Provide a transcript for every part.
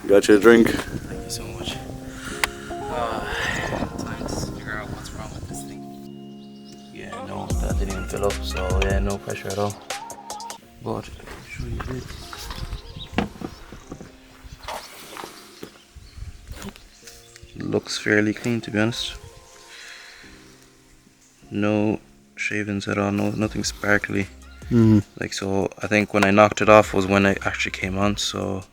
Got you a drink. Thank you so much. Time to figure out what's wrong with this thing. Yeah, no, that didn't even fill up, so yeah, no pressure at all. But I'll show you this. Looks fairly clean, to be honest. No shavings at all, nothing sparkly. Like, so I think when I knocked it off was when it actually came on, so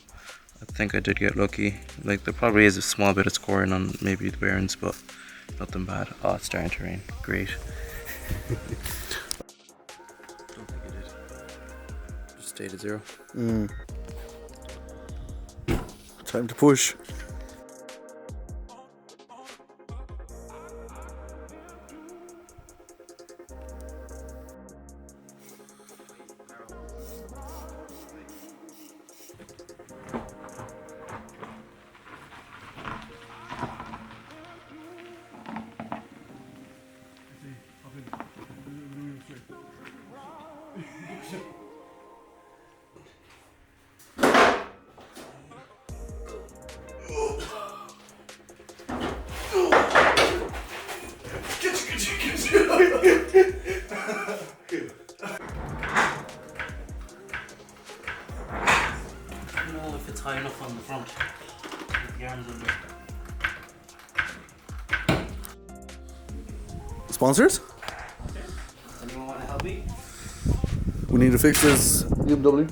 I think I did get lucky. Like, there probably is a small bit of scoring on maybe the bearings, but nothing bad. Oh, it's starting to rain. Great. Don't think it did. Just stayed at 0. Time to push. If it's high enough on the front, the arms under. Sponsors? Anyone want to help me? We need to fix this BMW.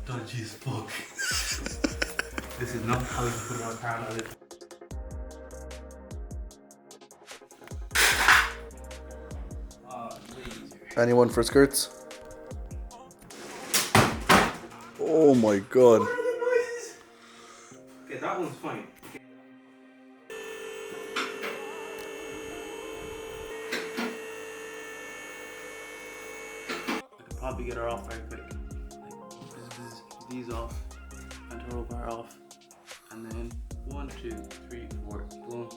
Dodgy as fuck. This is not how you put our car on it. Anyone for skirts? Oh my god. Okay, that one's fine. I could probably get her off very quick. Like, these off, and her bar off, and then 1, 2, 3, 4, boom,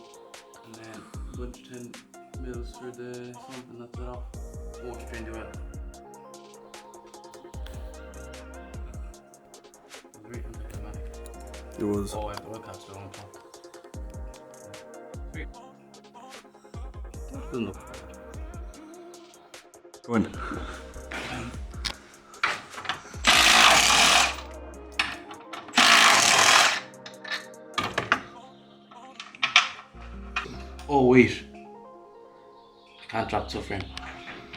and then a bunch of 10 mils for the sump, and that's it off. Water drain the oil. It was. Oh, and the oil cap's still on top. Doesn't look bad. Go in. Oh wait, I can't drop the subframe.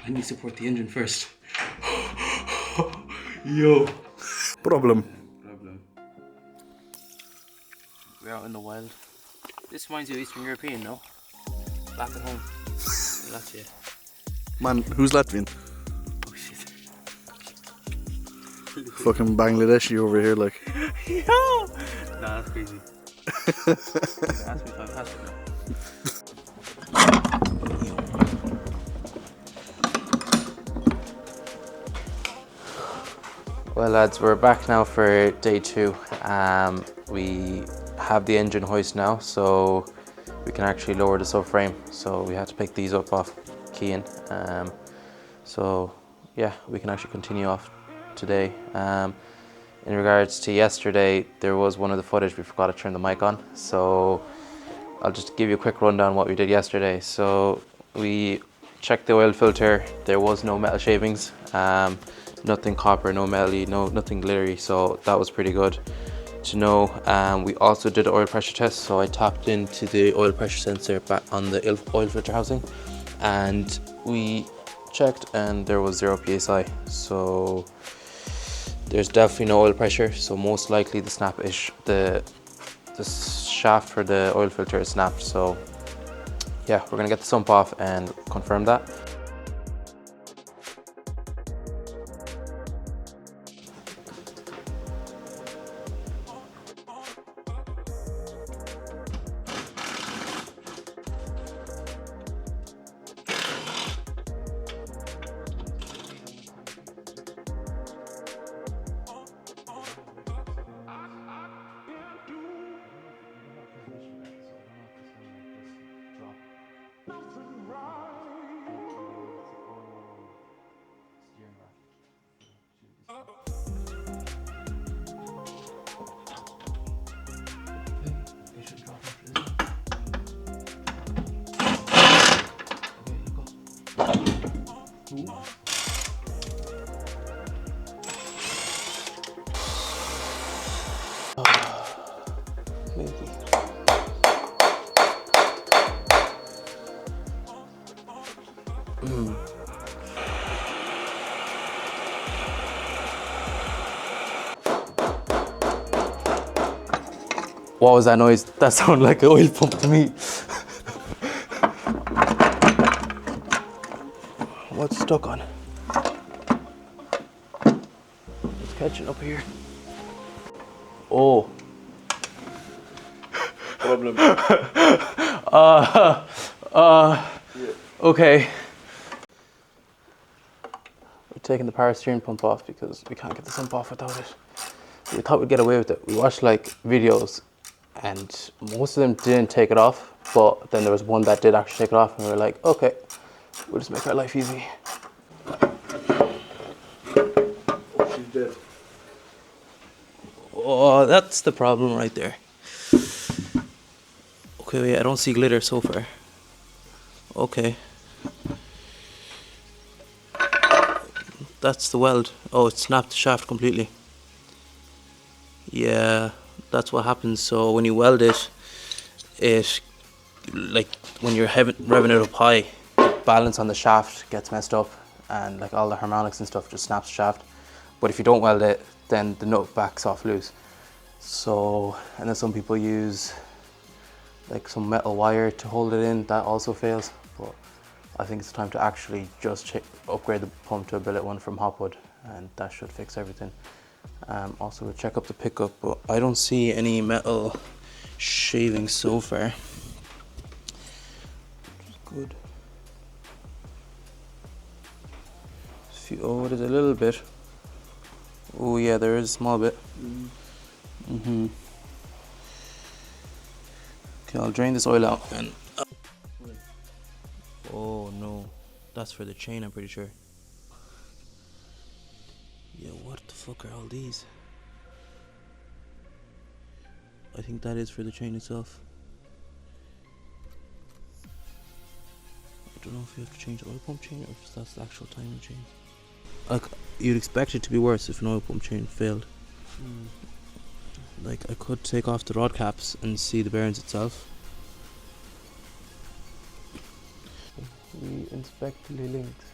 I need to support the engine first. Yo. Problem. We're out in the wild. This reminds you of Eastern European, no? Back at home. Latvia. Man, who's Latvian? Oh shit. Fucking Bangladeshi over here, like. Yo! Nah, that's crazy. Ask me if I've passed it now. Well lads, we're back now for day 2. We have the engine hoist now, so we can actually lower the subframe. So we had to pick these up off Keane. So yeah, we can actually continue off today. In regards to yesterday, there was one of the footage we forgot to turn the mic on. So I'll just give you a quick rundown what we did yesterday. So we checked the oil filter. There was no metal shavings. Nothing copper, no metal, nothing glittery, so that was pretty good to know. We also did an oil pressure test, so I tapped into the oil pressure sensor back on the oil filter housing, and we checked and there was 0 psi, so there's definitely no oil pressure, so most likely the the shaft for the oil filter is snapped. So yeah, we're gonna get the sump off and confirm that. crazy. What was that noise? That sounded like an oil pump to me. What's stuck on? It's catching up here. Oh. Problem. Okay. We're taking the power steering pump off because we can't get the sump off without it. We thought we'd get away with it. We watched like videos and most of them didn't take it off, but then there was one that did actually take it off and we were like, okay, we'll just make our life easy. She's dead. Oh, that's the problem right there. Okay, wait, I don't see glitter so far. Okay. That's the weld. Oh, it snapped the shaft completely. Yeah, that's what happens. So when you weld it, like when you're revving it up high, the balance on the shaft gets messed up and like all the harmonics and stuff just snaps the shaft. But if you don't weld it, then the nut backs off loose. So, and then some people use like some metal wire to hold it in, that also fails. But I think it's time to actually just upgrade the pump to a billet one from Hopwood, and that should fix everything. Also we'll check up the pickup, but I don't see any metal shavings so far. Which is good. Oh, there's a little bit. Oh yeah, there is a small bit. Okay, I'll drain this oil out and... Oh no, that's for the chain, I'm pretty sure. Yeah, what the fuck are all these? I think that is for the chain itself. I don't know if you have to change the oil pump chain or if that's the actual timing chain. Like, you'd expect it to be worse if an oil pump chain failed. Like, I could take off the rod caps and see the bearings itself. We inspect the links.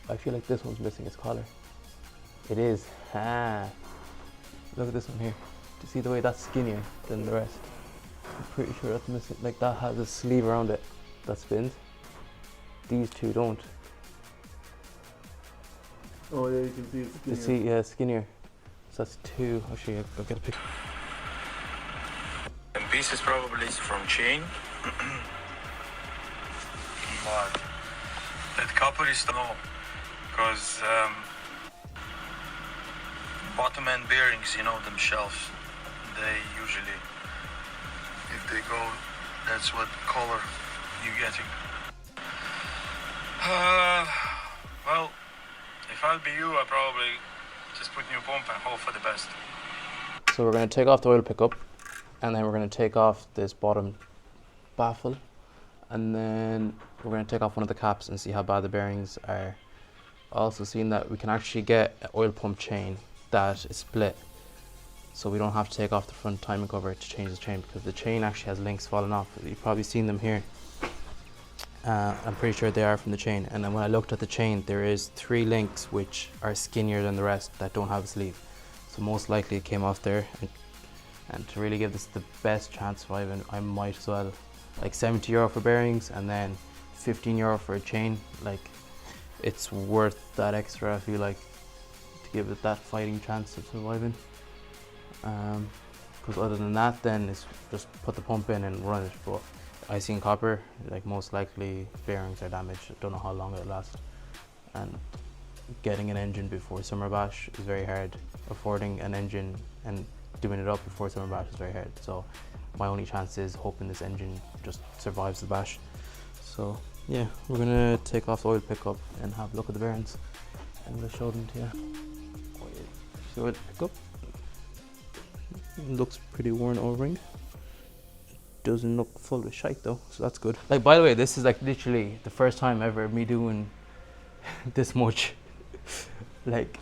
I feel like this one's missing its collar. It is. Ah. Look at this one here. Do you see the way that's skinnier than the rest? I'm pretty sure that's missing. Like, that has a sleeve around it that spins. These two don't. Oh yeah, you can see it's You see, yeah, skinnier. So that's two. Actually, I'll get a picture. And pieces probably is from chain. But that copper is no, because bottom end bearings, you know, themselves, they usually, if they go, that's what color you're getting. Well, if I'll be you, I'll probably just put new pump and hope for the best. So we're going to take off the oil pickup, and then we're going to take off this bottom baffle, and then we're going to take off one of the caps and see how bad the bearings are. Also seen that we can actually get an oil pump chain that is split, so we don't have to take off the front timing cover to change the chain, because the chain actually has links falling off. You've probably seen them here. I'm pretty sure they are from the chain, and then when I looked at the chain, there is 3 links which are skinnier than the rest that don't have a sleeve, so most likely it came off there. And to really give this the best chance of surviving, I might as well, like, €70 for bearings and then €15 for a chain. Like, it's worth that extra, I feel like, to give it that fighting chance of surviving. Because other than that, then it's just put the pump in and run it. But I seen copper, like, most likely bearings are damaged. I don't know how long it'll last, and getting an engine before SUMMERBASH is very hard. Affording an engine and doing it up before SUMMERBASH is very hard. So my only chance is hoping this engine just survives the bash. So yeah, we're gonna take off the oil pickup and have a look at the bearings, and we'll show them to you. So oil pickup, it looks pretty worn O-ring. Doesn't look full of shite though, so that's good. Like, by the way, this is like literally the first time ever me doing this much. Like,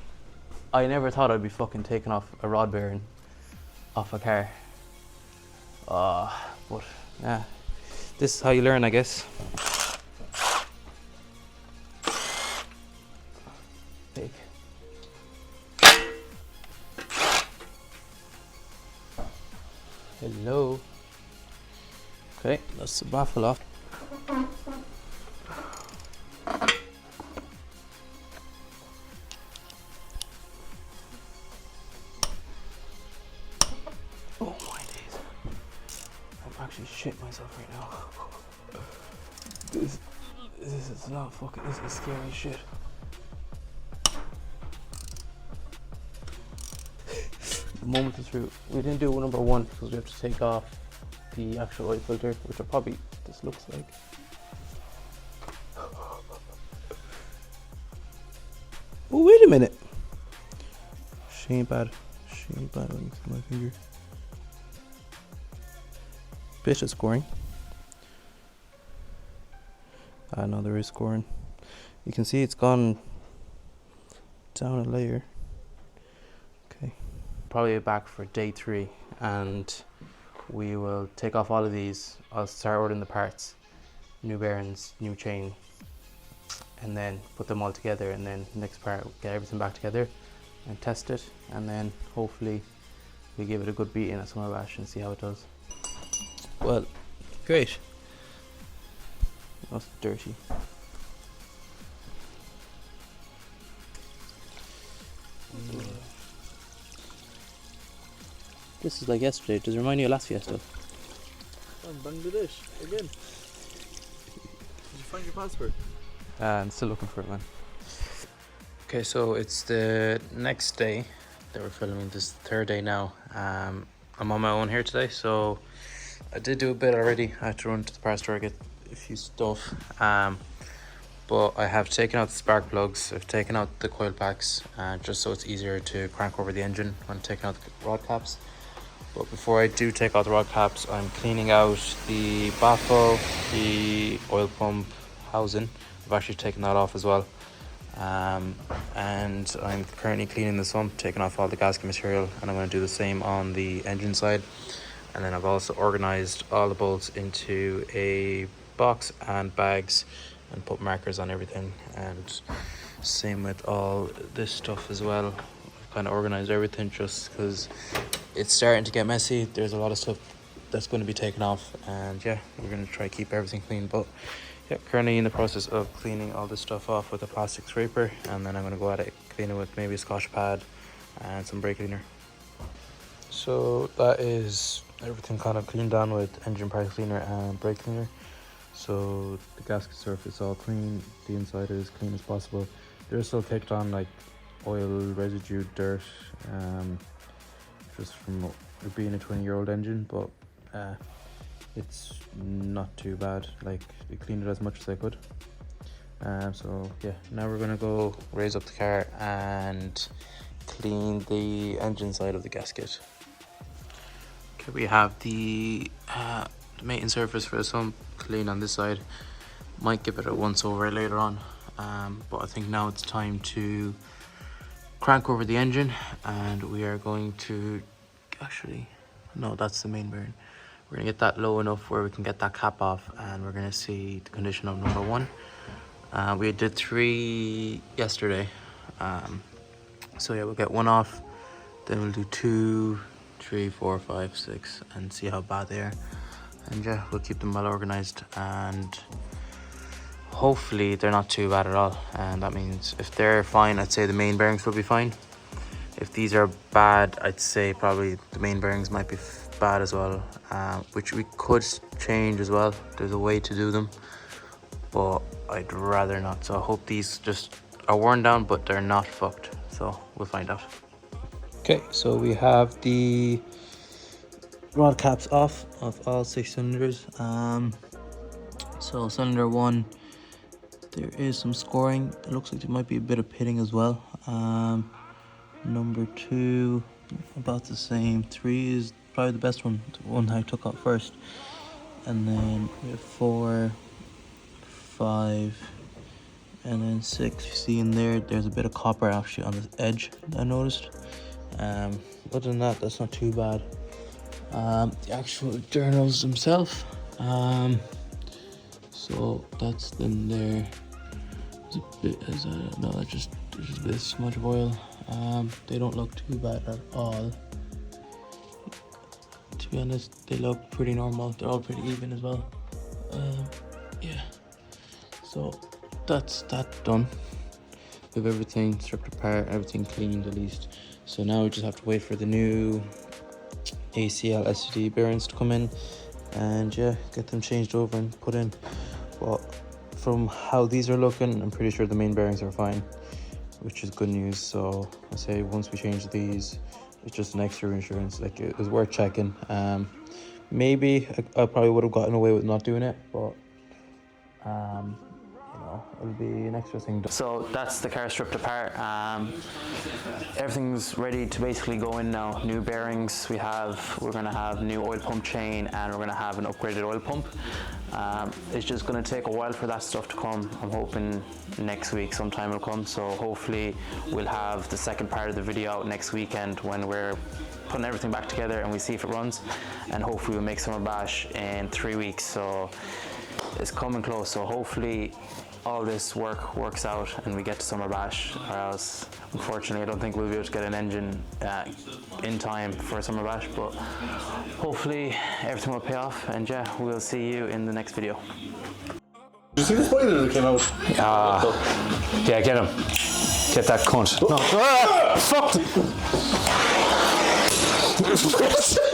I never thought I'd be fucking taking off a rod bearing off a car. But yeah, this is how you learn, I guess. Big. Hello. Okay, that's the baffle off. Oh my days. I'm actually shitting myself right now. This is not fucking, this is scary shit. The moment is through. We didn't do number one because we have to take off the actual oil filter, which are probably, this looks like. Oh, wait a minute. She ain't bad. She ain't bad when you see my finger. Bit of scoring. I know there is scoring. You can see it's gone down a layer. Okay. Probably back for day 3, and we will take off all of these. I'll start ordering the parts, new bearings, new chain, and then put them all together, and then next part get everything back together and test it, and then hopefully we give it a good beating at SUMMERBASH and see how it does. Well, great. That's dirty. This is like yesterday. Does it remind you of last Fiesta? I'm Bangladesh again. Did you find your passport? I'm still looking for it, man. Okay, so it's the next day that we're filming. This is the 3rd day now. I'm on my own here today, so I did do a bit already. I had to run to the parts store, get a few stuff. But I have taken out the spark plugs. I've taken out the coil packs, just so it's easier to crank over the engine when taking out the rod caps. But before I do take out the rod caps, I'm cleaning out the baffle, the oil pump housing. I've actually taken that off as well. And I'm currently cleaning the sump, taking off all the gasket material, and I'm going to do the same on the engine side. And then I've also organized all the bolts into a box and bags and put markers on everything, and same with all this stuff as well. I've kind of organized everything just because it's starting to get messy. There's a lot of stuff that's going to be taken off, and yeah, we're going to try to keep everything clean. But yeah, currently in the process of cleaning all this stuff off with a plastic scraper, and then I'm going to go at it, clean it with maybe a Scotch pad and some brake cleaner. So that is everything kind of cleaned down with engine part cleaner and brake cleaner. So the gasket surface all clean, the inside is clean as possible. There's still picked on like oil residue, dirt, just from it being a 20-year-old engine, but it's not too bad. Like, we cleaned it as much as I could. So yeah, now we're gonna go raise up the car and clean the engine side of the gasket. Okay, we have the maintenance surface for the sump clean on this side. Might give it a once over later on, but I think now it's time to crank over the engine, and we are going to actually, no, that's the main bearing. We're gonna get that low enough where we can get that cap off, and we're gonna see the condition of number 1. We did 3 yesterday, so yeah, we'll get 1 off, then we'll do 2, 3, 4, 5, 6, and see how bad they are. And yeah, we'll keep them well organized, and hopefully they're not too bad at all. And that means if they're fine, I'd say the main bearings will be fine. If these are bad, I'd say probably the main bearings might be bad as well, which we could change as well. There's a way to do them, but I'd rather not. So I hope these just are worn down, but they're not fucked. So we'll find out. Okay, so we have the rod caps off of all 6 cylinders. So cylinder 1, there is some scoring. It looks like there might be a bit of pitting as well. Number 2, about the same. 3 is probably the best one, the one I took out first. And then we have 4, 5, and then 6. You see in there, there's a bit of copper actually on the edge, I noticed. Other than that, that's not too bad. The actual journals themselves. So that's them there. There's a bit, no, there's just a bit of smudge of oil. They don't look too bad at all. To be honest, they look pretty normal. They're all pretty even as well. Yeah. So that's that done. We have everything stripped apart, everything cleaned at least. So now we just have to wait for the new ACL SUD bearings to come in and yeah, get them changed over and put in. But from how these are looking, I'm pretty sure the main bearings are fine, which is good news. So I say once we change these, it's just an extra insurance. Like, it was worth checking. Maybe I probably would have gotten away with not doing it, but you know, it'll be an extra thing. So that's the car stripped apart. Everything's ready to basically go in now. New bearings we're gonna have new oil pump chain, and we're gonna have an upgraded oil pump. It's just gonna take a while for that stuff to come. I'm hoping next week sometime will come. So hopefully we'll have the second part of the video out next weekend when we're putting everything back together and we see if it runs, and hopefully we'll make Summer Bash in 3 weeks. So it's coming close. So hopefully all this works out and we get to Summer Bash, or else unfortunately I don't think we'll be able to get an engine in time for Summer Bash, but hopefully everything will pay off, and yeah, we'll see you in the next video. Did you see the spoiler that came out? Yeah, get him. Get that cunt. No. Fuck!